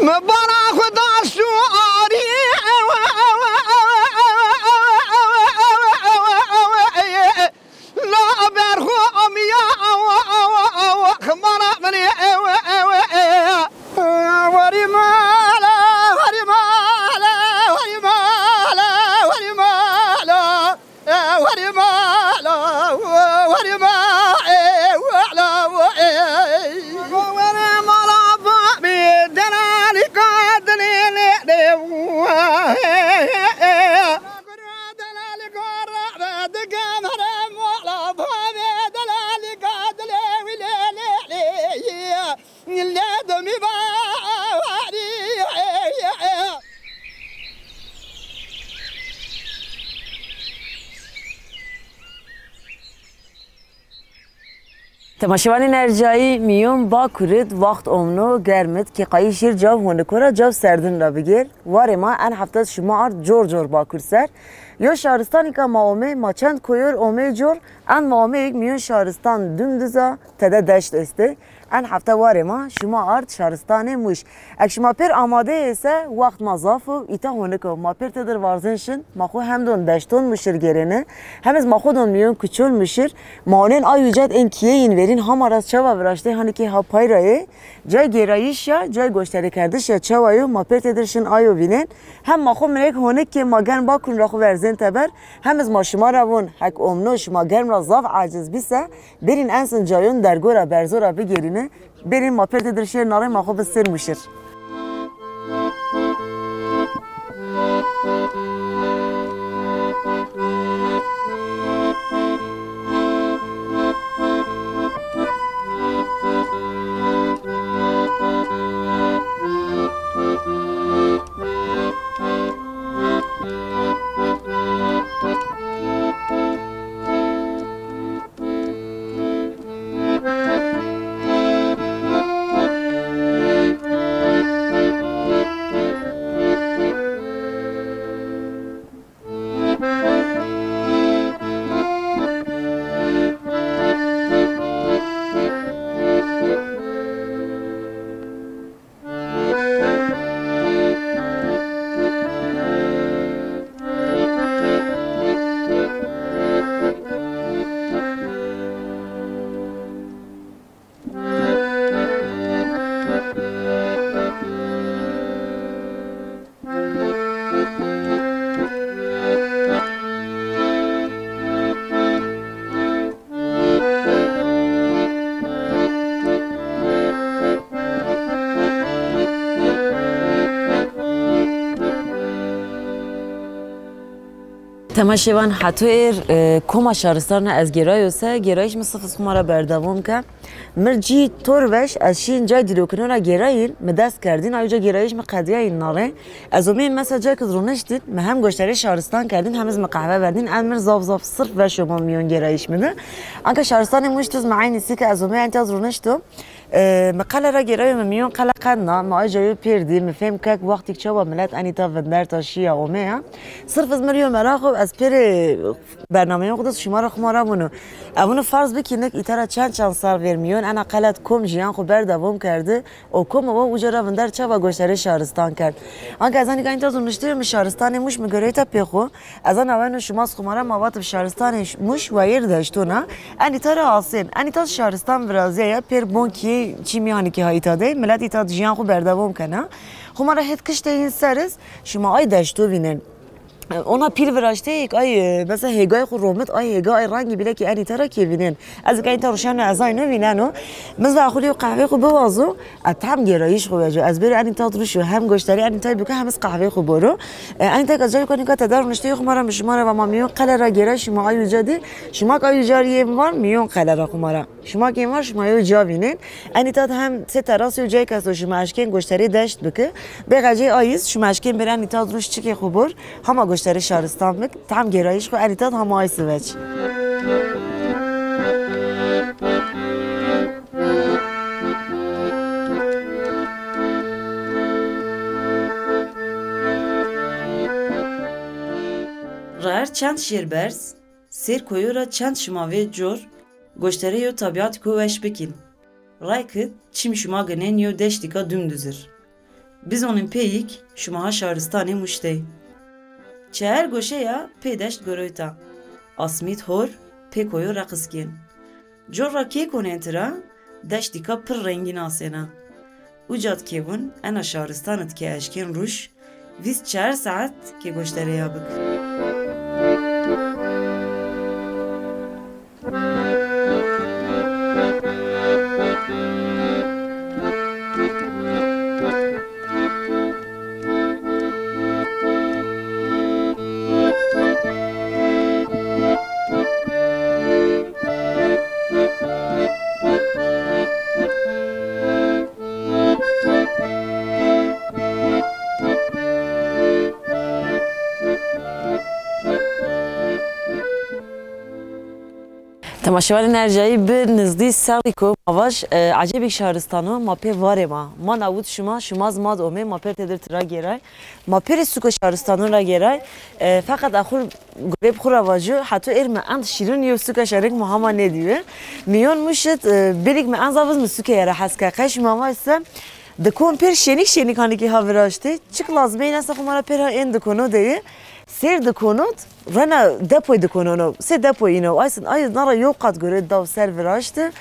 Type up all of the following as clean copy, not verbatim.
مبارا خدا شعاری لا برخو امیا خمارا منی وری مالا وری مالا وری مالا وری مالا وری مالا وری مالا وری مالا بدنالي قادني تماشاوان نرجایی میون با کرد وقت امنو گرمت که قایی شیر جاو هونکورا جاو سردن را بگیر واره ما ان هفته شما آرد جور جور با کرد سر یا شهرستانی که ما اومه ما چند کویر اومه جور ان ما اومه یک میون شهرستان دمدزا تده دشت استه ان هفته واره ما شما آرد شهرستان موش اک شما پر آماده ایسه وقت مضافو ایتا هونکو ما پر تدر وارزنشن ما خو هم دون دشتون مشیر گرینه هم از ما خودون میون کچول مشیر مانن آیوجد این کیه این ورین هم راست چوا براشته هانی که ها پای رایه جای گرایش یا جای گوشتری کردش یا چوایو ما پر تدرشن آیو بینن هم ما خو منک هونک که ما گن با کن را خو ورزن تبر هم از ما شما روون حک امنوش ما گرم را ضاف عاجز بیسه برین انسان جایون درگورا برزورا بگیرینه برین ما پر تدرشن ناره ما خو بسر مشیر تماشاوان حتی کما شهرستان از گرایوسه گرایش مصطفی خمارا بردوام که مرجی توروش از شین جای دیروکنونا گراین مدست کردین آیجا گرایش مقدیه این ناره از امین مثلا جای که درونشتید مهم گشتری شهرستان کردین همز مقهوه بردین امر زاف صرف و شما میون گرایش میده آنکه شهرستان مشتز معین سی که از امین انت درونشتو مقاله را گرایم میون قلق قدنا ما جایو پیردی مفهم که وقتی که چوب ملت انیتا وندر تا شیا اومه صرف از مریو مراقب از پیر برنامه خودت شما را خمارا منو اونو فرض بکنید ایترا چند سال ور میون انا قلت کم جیان خو بردوام کرده او کم و اوجرا وندر چوب گشتری شهرستان کرد آنکه از اینکه انت زونشتیم شهرستان موش میگریتا پیخو از آن اون شما خمارا مواد شهرستان موش وایر داشتونا انیتا را آسین انیتا شهرستان برازیل پیر بونکی چی میانی که هایی تاده ملت ایتاد جیان خو بردوام کنه خو ما را هد کشته این سرس شما آی داشتو بینن اونا پیل وراشته یک آی مثلا هگای خو رومت آی هگای رنگی بیله که انی ترا کی بینن از که این روشن از اینو بیننو مثلا خوری قهوه خو بوازو اتهم گرایش خو بجو از بر انی تا روشو هم گشتری انی تا بک هم از قهوه خو برو انی تا از جای کنی که تدار نشته خو ما شما و ما میون قله را گرایش شما آی جدی شما که جاری مار میون قله را خو ما شما که مار شما یو جا بینن انی تا هم سه تراس و جای که شما اشکن گشتری داشت بک به گجی آیز شما اشکن برن انی تا روش چی که خو بر هم گشتری شهرستان بک تام گرایش خو انیتاد هم آیس وچ رار چند شیربرز سیر کویورا چند شماوی جور گشتری یو طبیعت کوش بکین رای کد چیم شما گنین یو دشتی که دوم دوزر Biz onun peyik şumaha şaristanê muştê. Çeher goşeya pê deşt goroyta. Asmît hor pê koyo reqizkên. Corra kê konên tira deştîka pir rengîn asêne. û cadkevûn ena şaristanê dike eşkên rûş vîst 4 saet kê goştereya bik. تماشاوال نرجعی به نزدیک سالی کو مواج عجیبی شهرستانو ماپی واره ما نبود شما زماد اومه ماپی تدر ترا گرای ماپی سوق شهرستانو را گرای فقط آخر گریب خورا واجو حتی ارم اند شیرین یو سوق شهرک مهما ندیه میون مشت بیلیک من زاوز مسوق یاره حسکه قش ماما است دکون پر شنیک هانی که هاوراشته چیک لازمه این است خمارا پر این دکونو دیه سر دکونوت رنا دپوی دکونونو سه دپوی اینو ay nara yok kat göre dav server açtı.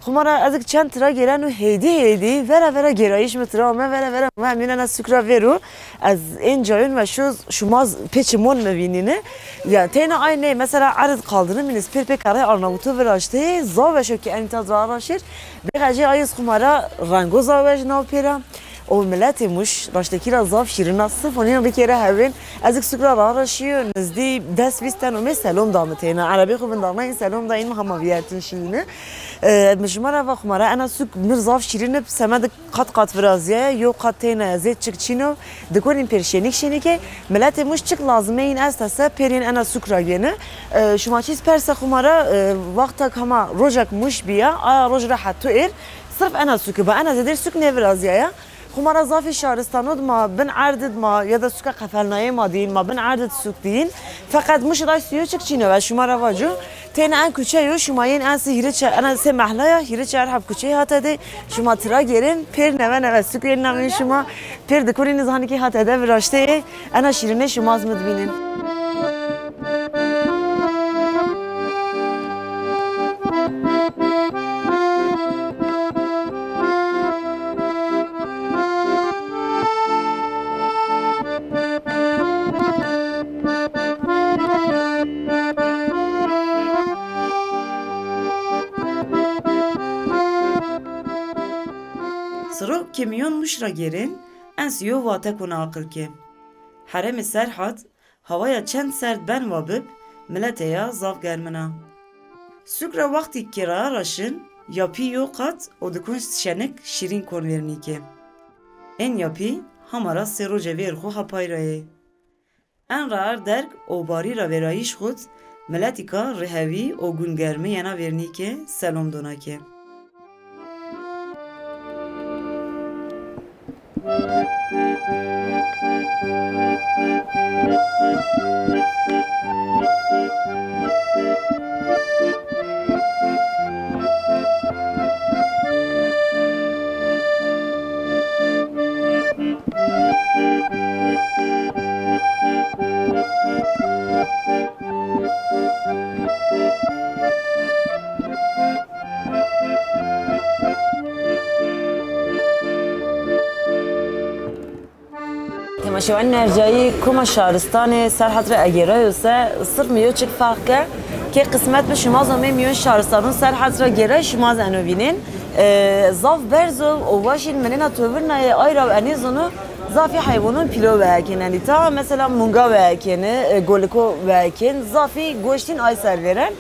Kumara azıcık çent tıra gelen o heydi vera gerayış mı tıra ama vera memnunana sükra veru az enjoyun ve şu maz peçimon mevinine ya tena aynı mesela arız kaldırın minis per kare Arnavut'u ver açtı zav şu ki enta zaraşır bir ayız kumara rango zav nav pera o milleti muş raştaki razaf şirin nasıl fonina bir kere havin azıcık sükra raraşıyor nezdi ders visten o meselom dametena Arabi khubun damay selam da in mahamaviyetin şiine مجموعة وخمرة أنا سوق مرزاف شيرين بسماد قط فرازية يو قطينا زيت تشكينو دكونين بيرشينيك شينيكي ملاتي مش تشك لازمين أساسا بيرين أنا سوق راجينا شو ما تشيز بيرسا خمرة وقتك هما روجك مش بيا روج راحت تقير صرف أنا سوق بقى أنا زدير سوق نفرازية خمرة زافي شهرستانود ما بن عردد ما يدا سوق قفلناي ما دين ما بن عردد سوق دين فقط مش راي سيو تشكينو وشو ما رواجو تين أن كوچه يو شماين أنسي هيرتش أنا سه محلايا هيرتش أرحب كوچه هات ده شما ترا گرين پير نوه سوكين نوه شما پير دكوري نزهاني كي هات ده وراشته أنا شيرينه شما از مدبينين Sıra kemiyon muşra gerin, ensiyo vate kona akıl ki. Harem-i serhat, havaya çend sert ben vabib, milleteya zav germina. Sükra vakti kira raşın, yapi yo kat, o dikun şenik şirin konverini ki. En yapi, hamara seroce verxu hapayraye. En raar derk, o barira verayiş xud, milletika rehevi o gün germe yana verni ki, selam dona ki. تماشاوال نرجعی کما شهرستان سرحد را اگرایوسه صرف میو چک فرقه که قسمت به شما زمین میون شهرستانون سرحد را گرای شما زنوبینین زاف برزو اواشین منینا توورنای آیرا و انیزونو زافی حیوانون پیلو وکن تا مثلا مونگا وکنه گولکو وکن زافی گوشتین آی سرورن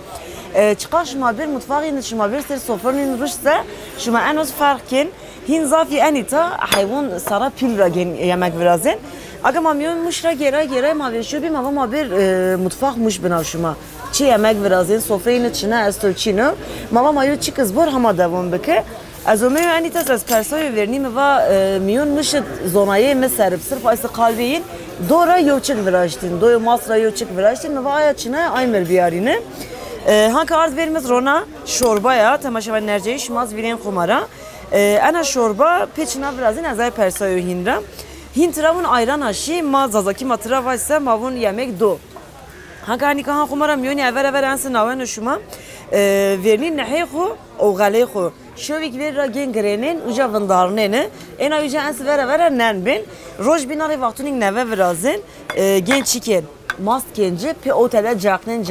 çıkar şuma bir mutfağın şuma bir ser sofranın rüşse şuma en az farkın hin zafi anita hayvan sara pilra yemek birazın aga mamyon muşra gera ma şu bir ma bir mutfak muş bina şuma çi yemek birazın sofranın içine estolçino mama mayo çıkız bor hama devam beke az ömür anita az persoyu vernim ve miyon muş zonayı meserip sırf aysa kalbiyin dora yoçuk virajtin doyo masra yoçuk virajtin ve ayçına aymer biyarine هنگ عرض بریم رونا شوربا یا تماشا نرجعی شما از ویرین خمارا انا شوربا پیچ نفرازین از پرسای هندرا Hin travun ayran aşı ma zazaki matra vaysa mavun yemek do. Hangi hani kahan kumara miyoni evvel ensin naven şuma vernin nehe xo o gale xo. Şovik ver ra gen grenin uca vandarnene ena uca ens ver nen bin roj binari vaktunin neve virazin gen çiken. Mast genci pe otele caknen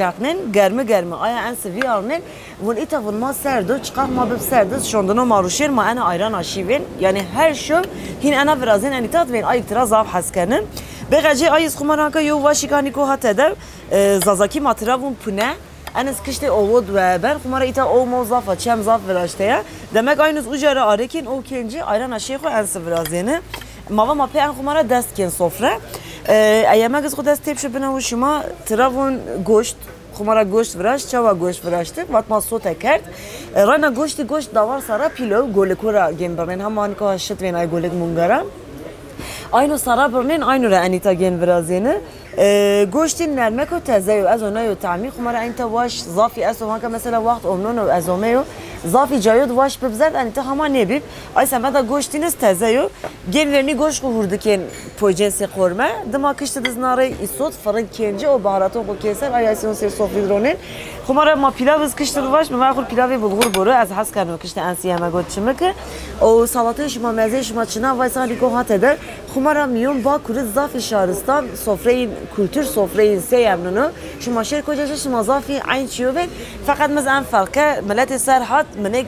germe aya en seviyarnen vun ita vun ma serdo çıkar ma bib serdo şondano maruşer ma ana ayran aşivin yani her şey hin ana virazin en itat ven ay tira zaf haskenin begaci ayız kumaranka yo vaşikani ko hatede zazaki matira vun pune enes kışte ovod ve ben kumara ita o mozafa çem zaf virajtaya demek aynız ucara arekin o kenci ayran aşiyo en sevirazini mava ma pe en kumara destken sofra Eyemek iz xudes tepşi bina u şuma travun goşt Xumara goşt viraş, çava goşt viraştık vatma sote kert Rana goşti davar sara pilov golekura gembernen Haman ka şit ven ay golek mungara Aynı sara birnin aynı re anita gen virazini Goştin nermek o tezeyo az ona yo tami Xumara enta vaş zafi eso hanka mesela vakt omnon o azomeyo Zafi cayod vaş bibzert anita hama nebib Ay semeda goştiniz tezeyo Gen verni goş kuhurduken pojense korme Dima kıştı diznare isot fırın kenci o baharatı o keser Ayasyon ser sofridronin Xumara ma pilavız kıştı vaş mı vakur pilavı bulgur boru Az has kanım kıştı ansiyeme godçimik O salatı şuma meze şuma çına vaysan riko hat eder Xumara miyon bakuriz zafi şaristan sofreyin kültür sofreyin seyemnunu Şuma şer kocaca şuma zafi aynı çiyovet Fakat mez en farkı millet serhat minik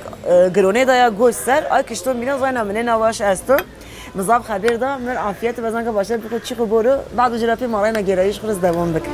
grone daya goş ser Ay kıştı mina zayna mine navaş esto مزاب خبر دا من عافیت بزن که باشه بخود چی خبره بعد جرافی مارای نگرایش خورد دوام بک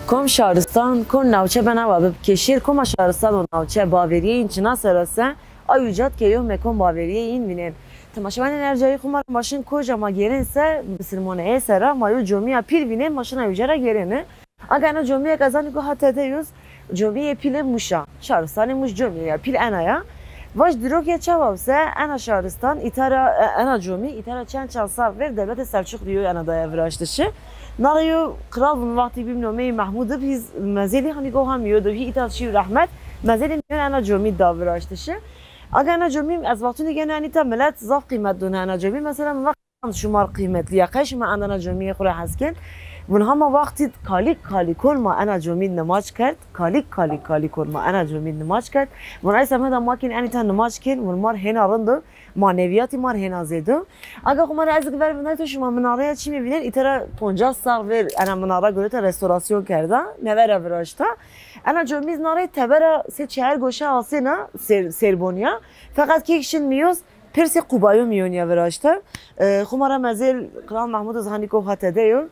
Kom şaristan kon navçe bana vabib keşir koma şaristan o navçe baveriye inçina serase ayucat ke yo mekom baveriye in vinen tamaşavan enerjiyi kumar maşın koja ma gerense bisilmone esera mayo jomiya pil vinen maşın ayucara gerene agana jomiya kazani ko hatete yüz jomiya pile muşa şaristan muş jomiya pil anaya Vaş dirokya çavavse ana şaristan itara ana jomi itara çan çalsa ver devlet Selçuk diyor ana daya viraştışı Narayo kralın vakti bimnomeyi Mahmud'u biz mezeli hani gohamıyordu hi itaatçı rahmet mezeli ne ana jomi davranıştışı aga ana jomi az vaktini gene hani tam millet zaf kıymet dön ana jomi mesela vakt şumar kıymetli ya kaç ma ana jomiye kura hasken Bun hama vakti kalik kolma ana jomi namaz kert kalik kolma ana jomi namaz kert Bun ay samada makin ani tan namaz ken bun mar hena rındı maneviyatı mar hena zedo aga kumara azık ver bunlar to şuma minaraya çimi biner itara 50 sağ ver ana minara göre ta restorasyon kerda nevera virajta ana jomiz narayı tebera se çer goşa alsena serbonya fakat ki kişin miyoz Persi Kubayo miyonya virajta kumara mezel Kral Mahmud Zhaniko hatedeyo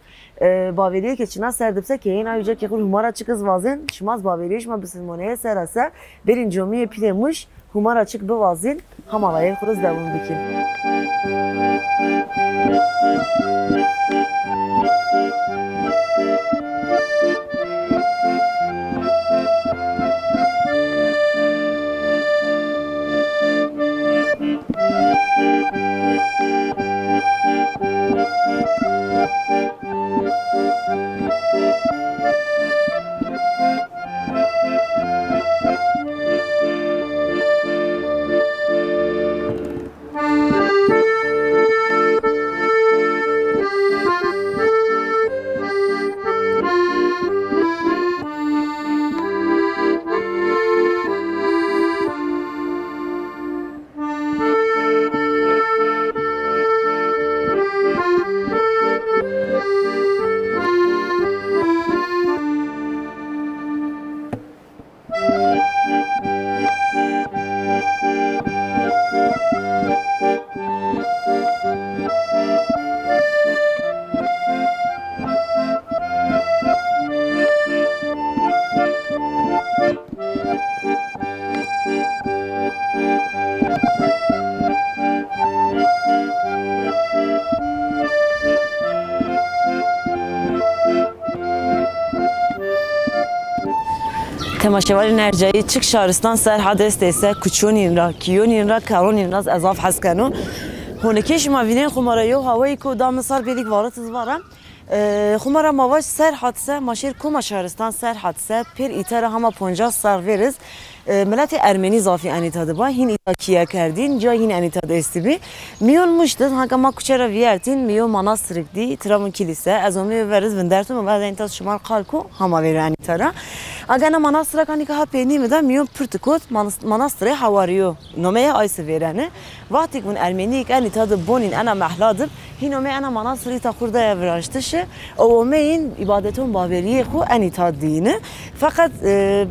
baveriye keçina serdipse ki yine ayıca ki humara çıkız vazin şmaz baveriye şma bisilmoneye serase berin jomiye pilemuş humara çık bu vazin hamalaya kuruz devam bikin. تماشاوری نرجعی چک شهرستان سر حدث دیسه کچونین را کیونین را کارونین را اضاف حس کنو هونکیش ما وینین خماریو هوایی کو دام سر بیلیک وارد زوارم خمارا مواج سر حادثه ماشیر کوما شهرستان سر حادثه پر ایتر همه 50 سرورز ملت ارمنی زافی انیتاده با هین ایتا کیا کردین جا هین انیتاده استیبی میون مشتد هنگا ما کچرا ویرتین میون مناصرک دی ترامون کلیسه از امی ورز وندرتون و بعد انتاز شمال قالکو همه ویر انیتارا اگر مناصرک هنگا ها پینی میده میون پرتکوت مناصره حواریو نومه آیس ویرانه وقتی کن ارمنی که انیتاده بونین انا محلادم هین نومه انا مناصری تا خورده وراشتشه او این عبادتون بابریه خو انیتاد دینه فقط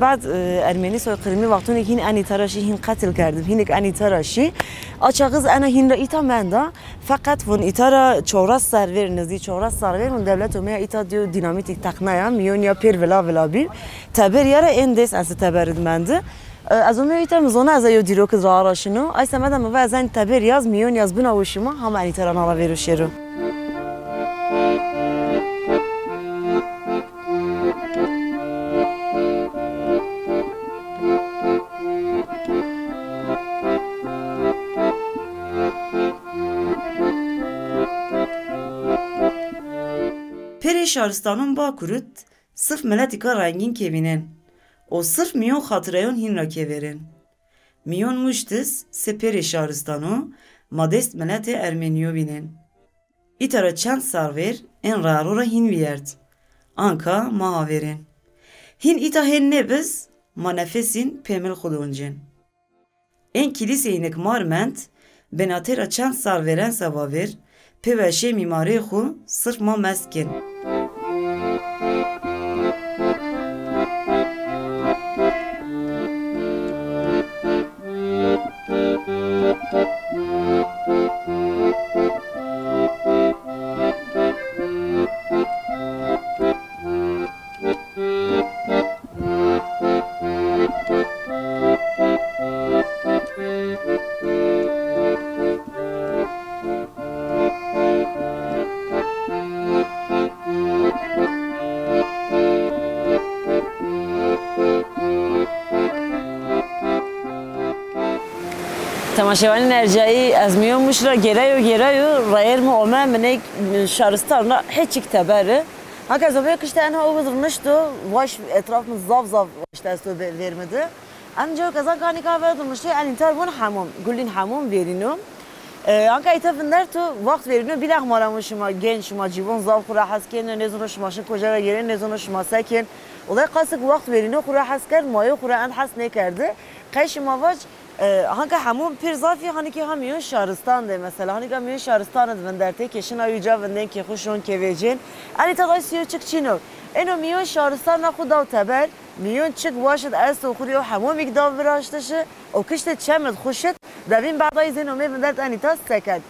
بعد ارمنی سوی قرمی وقتونی که هین انیتاراشی هین قتل کردم هینک انیتاراشی آچاقز انا هین را ایتا مندا فقط ون ایتارا چورا سرور نزدی چورا سرور من دولت و ایتا دیو دینامیتی تقنایا میون یا پیر ولا بیم تبر یاره این دیس از تبرد منده از اون میتونم مزونه از یو دیرو که زاراشنو ای سمدم و از این تبر یاز میون یاز بنا وشما هم انیتارا نالا ویروشیرو پری شهرستانون با کرد صرف ملتی که رنگین که بینن او صرف میون خاطرهون هین را که برن میون مشتس سپری شهرستانو مادست ملت ارمنیو بینن ایتارا چند سرور این رارو را هین ویرد آنکا ما آورن هین ایتا هین نبز ما نفسین پیمل خودونجن این کلیسه اینک مارمند بناتر چند سرورن سواور پیوشه میماری خو صرف ما مسکن تماشاوانی نرجعی از میون مش را گرای و رایر مو امه منیک شهرستان را هیچ تبره هکذا زبیه کشته انها او بزرنشتو واش اطراف من زاف اشته استو vermedi انجا کذا کانی که vermedi ان انتر بون حموم گلین حموم verینو anka itafınlar tu vakt veriniyor bir akmaramı şuma genç şuma civon zav kura hasken ne zonu şuma şın kocaya gelin ne zonu şuma sakin olay kasık vakt veriniyor kura hasker mayo kura an has ne kerdi kay şuma vaç anka hamum pir zafi hani ki hamiyon şahristan de mesela hani ki hamiyon şahristan edvenderte keşin ayuca venden ki hoşon kevecin ani taday siyo çık çino eno miyon şahristan na kudav teber میون چک واشد است و خوری و همون یک داو براشتشه و کشت چمد خوشت دبین بعدای زین امید مدت انی تاست سکد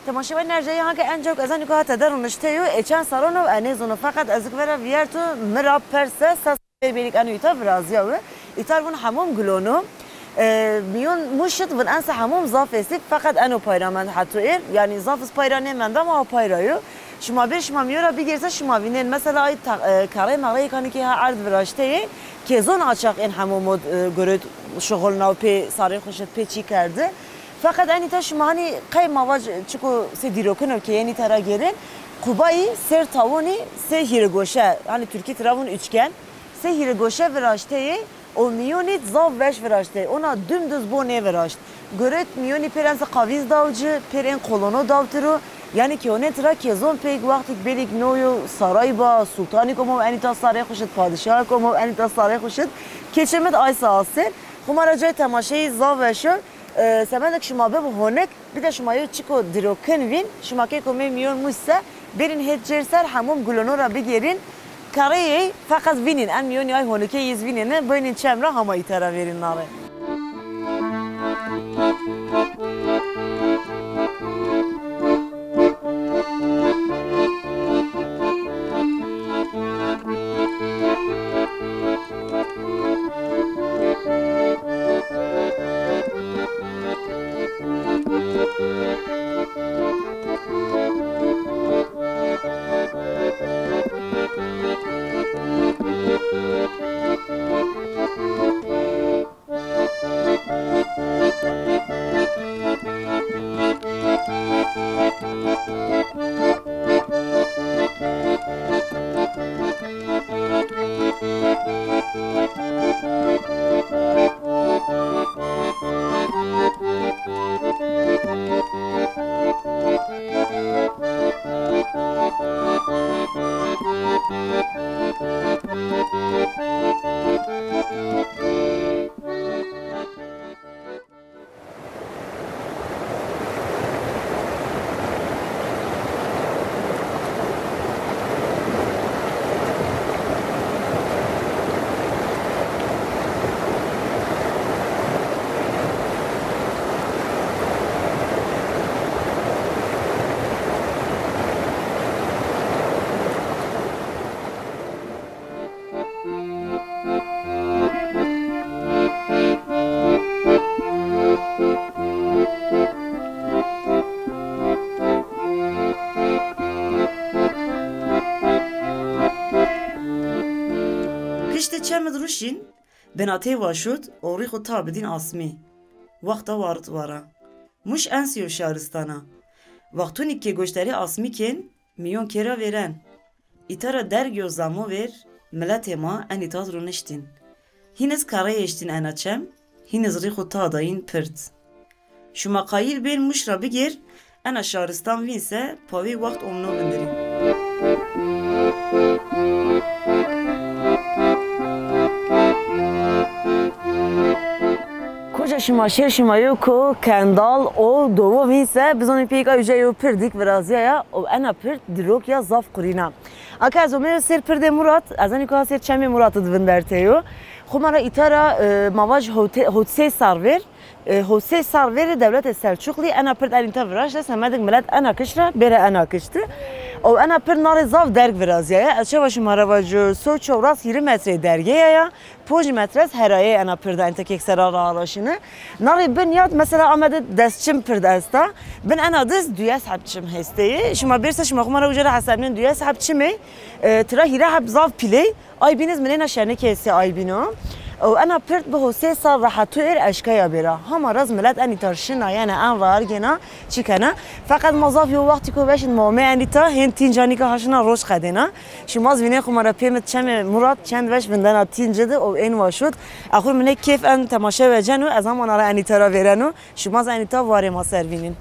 تماشای نرجعی ها که انجام از آنکه هات درونشته یو اچان سرانو انیزونو فقط از کبر ویرتو مرا پرسه ساس بیریک انو ایتا برازیا و ایتار بون همون گلونو میون مشت ون انس همون زافسی فقط انو پایرامند حتی ایر یعنی زافس پایرانه مندم و پایرایو شما بیر شما میورا بگیرسه شما وینن مثلا ای کاری مغلی کنی که ها عرض براشته که زون آچاق این همون مد گرد شغل ناو پی ساری خوشت پی چی کرده فقط اینی تا شما هنی قی مواج چکو سی دیروکنو که اینی ترا گیرن قبایی سر تاونی سه هیرگوشه یعنی ترکی تراون üçgen سه هیرگوشه براشته o miyonit zav veş verاشته ona dümdüz bu ne verاشت گرد میونی پرنس قاویز داوجه پرن کلونو داوترو یعنی که اونه ترا که زون پیک وقتی بیلیک نویو سرای با سلطانی کمو انیتا سرای خوشت پادشاه کمو انیتا سرای خوشت کچمت آیسا آسر خمارا جای تماشای زاوشو سمندک شما به هونک بیده شما یو چیکو دروکن وین شما که کمی میون موسه برین هیچ جرسر همون گلونو را بگیرین kariye fakat vinin em yoni ay honike yiz vinine binin çemra hama itara verin nare. Çemed ruşin benate vaşut ori xo tabidin asmi vaqta varit vara muş ensiyo şaristana vaqtuni ke goşteri asmi ken miyon kera veren itara dergyo zamo ver milete ma enitaz runiştin hiniz kare yeştin enaçem hiniz rixo tadayin pirt şuma qayil ben muş rabi ger ena şaristan vinse pavi vaqt omno bindirin. Koca şima şer şima yok kendal o dovo vinse biz onu pek ayıca yok pirdik biraz ya o ana pirt dirok ya zaf kurina. Akaz o mer ser pirde Murat azani ko ser çemi Murat dvinderte Xumara itara mavaj hotse sarver hotse sarver devlet Selçuklu ana pirt alinta viraj semedik millet ana kışra bere ana kıştı. O ana pirt nare zaf derg biraz ya açava şumara vacı so çovras 20 metre dergeye ya 5 metres heraye ana pirda ente keksera ralaşını nare ben yad mesela amade destçim pirdesta ben ana dız düya sahipçim hesteyi şuma birse şuma xumara ucara hasabının düya sahipçimi tira hira hab zaf piley ay biniz menena şerne kesi ay bino او انا برت به حسه صار راح تؤر اشكايا برا هم راز ملات اني ترشنا يعني ان رارجنا چيكنا فقط مضاف يو وقتي كو باش المومع اني تا هين تينجاني كا هاشنا روش خدينا شي ماز ويني خو مرا بيمت چم مراد چند باش بندنا تينجد او ان واشوت اخر من كيف ان تماشا وجنو از هم انا اني ترا ورنو شي ماز اني تا واري ما سروينين